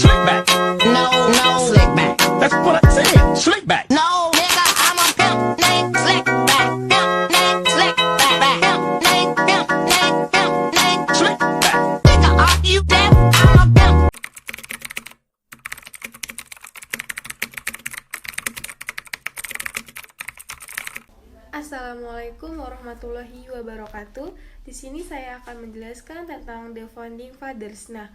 Slick back. No, slick back. That's what I said. Slick back. No, nigga, I'm a pimp named Slick back. Pimp named Slick back. Pimp named, pimp named. Slick back. Nigga, are you deaf? I'm a pimp. Assalamualaikum warahmatullahi wabarakatuh. Di sini saya akan menjelaskan tentang The Founding Fathers. Nah,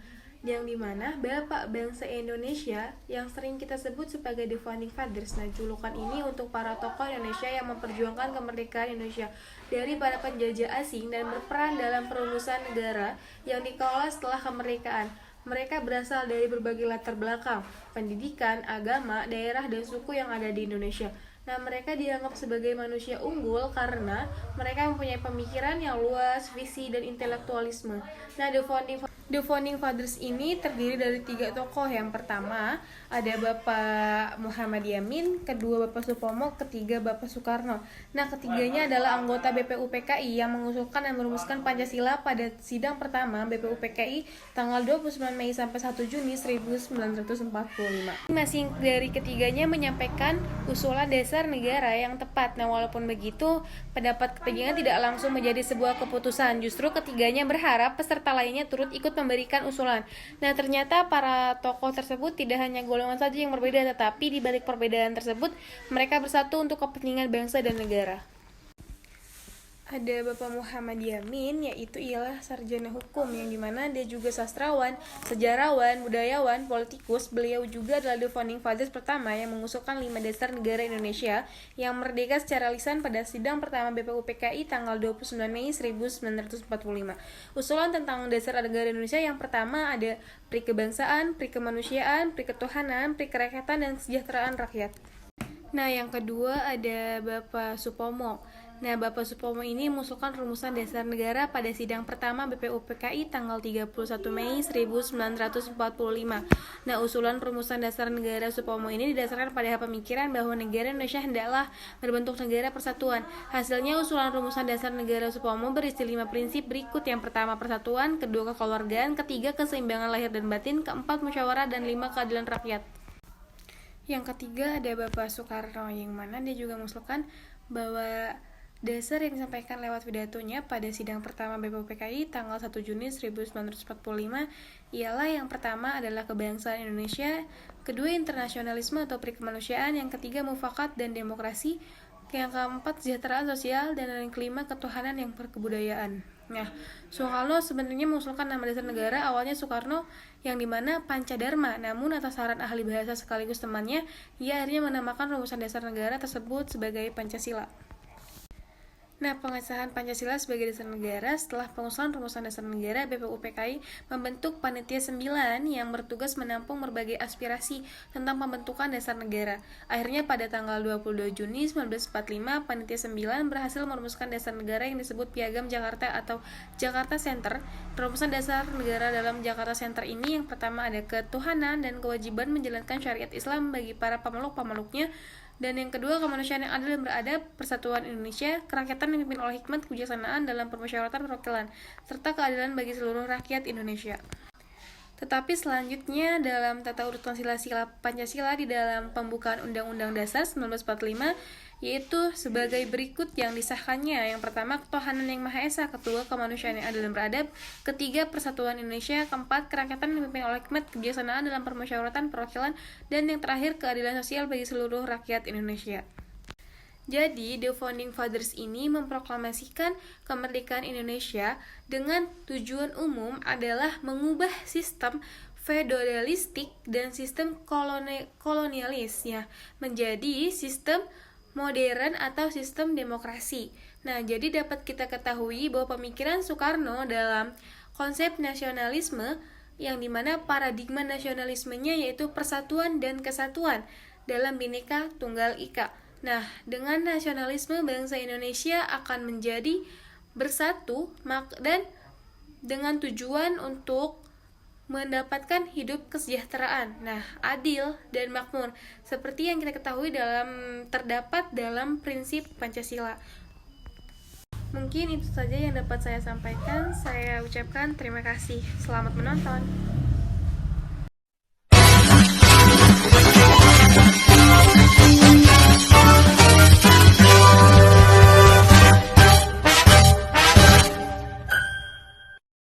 yang dimana Bapak Bangsa Indonesia yang sering kita sebut sebagai The Founding Fathers. Nah, julukan ini untuk para tokoh Indonesia yang memperjuangkan kemerdekaan Indonesia dari para penjajah asing dan berperan dalam perumusan negara yang dikelola setelah kemerdekaan. Mereka berasal dari berbagai latar belakang, pendidikan, agama, daerah, dan suku yang ada di Indonesia. Nah, mereka dianggap sebagai manusia unggul karena mereka mempunyai pemikiran yang luas, visi, dan intelektualisme. Nah, The Founding Fathers ini terdiri dari 3 tokoh. Yang pertama ada Bapak Muhammad Yamin, kedua Bapak Supomo, ketiga Bapak Soekarno. Nah, ketiganya adalah anggota BPUPKI yang mengusulkan dan merumuskan Pancasila pada sidang pertama BPUPKI tanggal 29 Mei sampai 1 Juni 1945. Masing dari ketiganya menyampaikan usulan dasar negara yang tepat. Nah, walaupun begitu, pendapat ketiganya tidak langsung menjadi sebuah keputusan. Justru ketiganya berharap peserta lainnya turut ikut memberikan usulan. Nah, ternyata para tokoh tersebut tidak hanya golongan saja yang berbeda, tetapi di balik perbedaan tersebut mereka bersatu untuk kepentingan bangsa dan negara. Ada Bapak Muhammad Yamin, yaitu ialah sarjana hukum, yang dimana dia juga sastrawan, sejarawan, budayawan, politikus. Beliau juga adalah The Founding Fathers pertama yang mengusulkan 5 dasar negara Indonesia yang merdeka secara lisan pada sidang pertama BPUPKI tanggal 29 Mei 1945. Usulan tentang dasar negara Indonesia yang pertama ada pri kebangsaan, pri kemanusiaan, pri ketuhanan, pri kerakyatan, dan kesejahteraan rakyat. Nah, yang kedua ada Bapak Supomo. Nah, Bapak Supomo ini mengusulkan rumusan dasar negara pada sidang pertama BPUPKI tanggal 31 Mei 1945. Nah, usulan rumusan dasar negara Supomo ini didasarkan pada pemikiran bahwa negara Indonesia hendaklah berbentuk negara persatuan. Hasilnya, usulan rumusan dasar negara Supomo berisi 5 prinsip berikut. Yang pertama, persatuan, kedua, kekeluargaan, ketiga, keseimbangan lahir dan batin, keempat, musyawarah, dan 5, keadilan rakyat. Yang ketiga ada Bapak Soekarno, yang mana dia juga mengusulkan bahwa dasar yang disampaikan lewat pidatonya pada sidang pertama BPUPKI tanggal 1 Juni 1945 ialah yang pertama adalah kebangsaan Indonesia, kedua internasionalisme atau pri kemanusiaan, yang ketiga mufakat dan demokrasi, yang keempat kesejahteraan sosial, dan yang kelima ketuhanan yang berkebudayaan. Nah, Soekarno sebenarnya mengusulkan nama dasar negara awalnya Soekarno, yang dimana Pancadharma, namun atas saran ahli bahasa sekaligus temannya, ia akhirnya menamakan rumusan dasar negara tersebut sebagai Pancasila. Nah, pengesahan Pancasila sebagai dasar negara setelah pengusulan rumusan dasar negara, BPUPKI membentuk Panitia 9 yang bertugas menampung berbagai aspirasi tentang pembentukan dasar negara. Akhirnya pada tanggal 22 Juni 1945, Panitia 9 berhasil merumuskan dasar negara yang disebut Piagam Jakarta atau Jakarta Center. Rumusan dasar negara dalam Jakarta Center ini yang pertama ada ketuhanan dan kewajiban menjalankan syariat Islam bagi para pemeluk-pemeluknya, dan yang kedua kemanusiaan yang adil dan beradab, persatuan Indonesia, kerakyatan yang dipimpin oleh hikmat kebijaksanaan dalam permusyawaratan perwakilan, serta keadilan bagi seluruh rakyat Indonesia. Tetapi selanjutnya dalam tata urutan sila-sila Pancasila di dalam pembukaan Undang-Undang Dasar 1945 yaitu sebagai berikut yang disahkannya. Yang pertama, ketuhanan yang Maha Esa, kedua, kemanusiaan yang adil dan beradab, ketiga, persatuan Indonesia, keempat, kerakyatan yang dipimpin oleh hikmat kebijaksanaan dalam permusyawaratan perwakilan, dan yang terakhir, keadilan sosial bagi seluruh rakyat Indonesia. Jadi, The Founding Fathers ini memproklamasikan kemerdekaan Indonesia dengan tujuan umum adalah mengubah sistem feodalistik dan sistem kolonialis ya menjadi sistem modern atau sistem demokrasi. Nah, jadi dapat kita ketahui bahwa pemikiran Soekarno dalam konsep nasionalisme yang dimana paradigma nasionalismenya yaitu persatuan dan kesatuan dalam Bhinneka Tunggal Ika. Nah, dengan nasionalisme bangsa Indonesia akan menjadi bersatu dan dengan tujuan untuk mendapatkan hidup kesejahteraan, adil dan makmur, seperti yang kita ketahui terdapat dalam prinsip Pancasila. Mungkin itu saja yang dapat saya sampaikan. Saya ucapkan terima kasih. Selamat menonton.